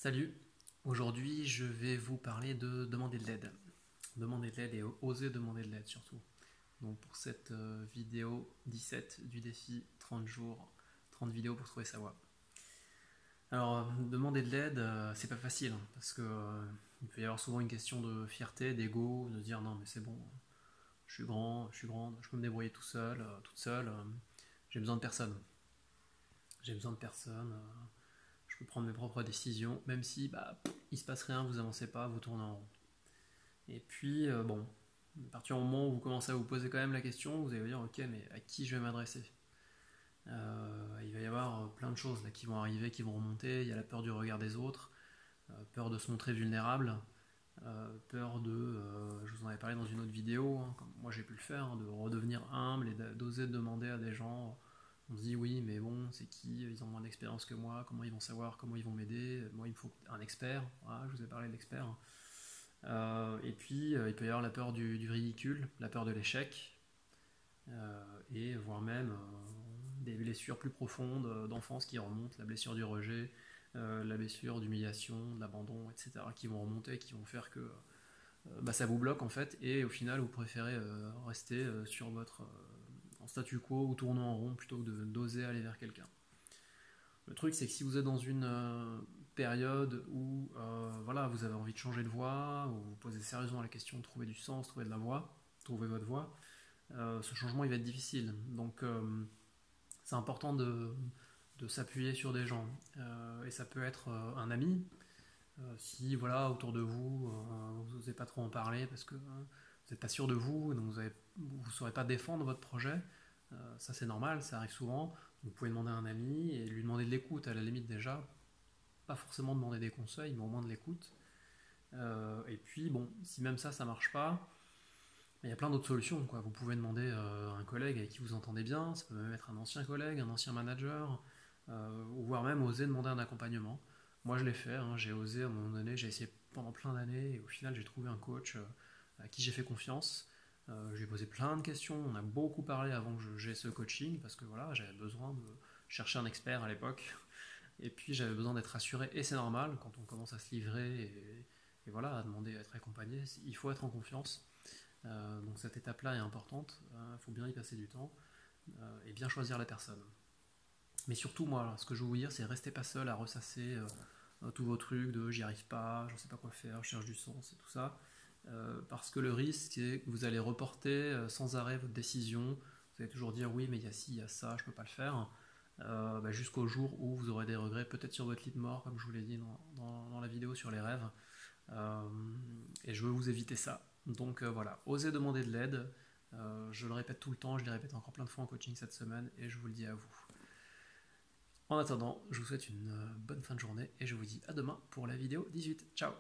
Salut, aujourd'hui je vais vous parler de demander de l'aide. Demander de l'aide et oser demander de l'aide surtout. Donc pour cette vidéo 17 du défi 30 jours, 30 vidéos pour trouver sa voie. Alors demander de l'aide, c'est pas facile parce que il peut y avoir souvent une question de fierté, d'ego, de dire non mais c'est bon, je suis grand, je suis grande, je peux me débrouiller tout seul, toute seule, j'ai besoin de personne. J'ai besoin de personne. Je peux prendre mes propres décisions, même si il se passe rien, vous avancez pas, vous tournez en rond. Et puis, bon, à partir du moment où vous commencez à vous poser quand même la question, vous allez vous dire, ok, mais à qui je vais m'adresser? Il va y avoir plein de choses là, qui vont arriver, qui vont remonter. Il y a la peur du regard des autres, peur de se montrer vulnérable, peur je vous en avais parlé dans une autre vidéo, hein, comme moi j'ai pu le faire, hein, de redevenir humble et d'oser demander à des gens. On se dit oui, mais bon, c'est qui? Ils ont moins d'expérience que moi, comment ils vont savoir, comment ils vont m'aider? Moi, il me faut un expert. Voilà, je vous ai parlé de l'expert. Et puis, il peut y avoir la peur du ridicule, la peur de l'échec, et voire même des blessures plus profondes d'enfance qui remontent, la blessure du rejet, la blessure d'humiliation, de l'abandon, etc., qui vont remonter, qui vont faire que ça vous bloque en fait, et au final, vous préférez rester sur votre en statu quo ou tourner en rond plutôt que d'oser aller vers quelqu'un. Le truc, c'est que si vous êtes dans une période où voilà, vous avez envie de changer de voie, où vous posez sérieusement la question de trouver du sens, trouver de la voie, trouver votre voie, ce changement il va être difficile. Donc c'est important de s'appuyer sur des gens. Et ça peut être un ami, si voilà, autour de vous, vous n'osez pas trop en parler parce que vous n'êtes pas sûr de vous, donc vous ne saurez pas défendre votre projet. Ça c'est normal, ça arrive souvent. Vous pouvez demander à un ami et lui demander de l'écoute à la limite déjà. Pas forcément demander des conseils, mais au moins de l'écoute. Et puis bon, si même ça marche pas, il y a plein d'autres solutions, quoi. Vous pouvez demander à un collègue avec qui vous entendez bien, ça peut même être un ancien collègue, un ancien manager, ou voire même oser demander un accompagnement. Moi je l'ai fait, hein, j'ai osé à un moment donné, j'ai essayé pendant plein d'années, et au final j'ai trouvé un coach à qui j'ai fait confiance. Je lui ai posé plein de questions, on a beaucoup parlé avant que j'ai ce coaching, parce que voilà, j'avais besoin de chercher un expert à l'époque, et puis j'avais besoin d'être rassuré, et c'est normal, quand on commence à se livrer, et voilà, à demander à être accompagné, il faut être en confiance. Donc cette étape-là est importante, il faut bien y passer du temps, et bien choisir la personne. Mais surtout, moi, ce que je veux vous dire, c'est restez pas seul à ressasser tous vos trucs de j'y arrive pas, je sais pas quoi faire, je cherche du sens et tout ça. Parce que le risque, c'est que vous allez reporter sans arrêt votre décision. Vous allez toujours dire oui, mais il y a ci, il y a ça, je peux pas le faire. Jusqu'au jour où vous aurez des regrets, peut-être sur votre lit de mort, comme je vous l'ai dit dans la vidéo sur les rêves. Euh, et je veux vous éviter ça. Donc voilà, osez demander de l'aide. Je le répète tout le temps, je le répète encore plein de fois en coaching cette semaine, et je vous le dis à vous. En attendant, je vous souhaite une bonne fin de journée et je vous dis à demain pour la vidéo 18. Ciao!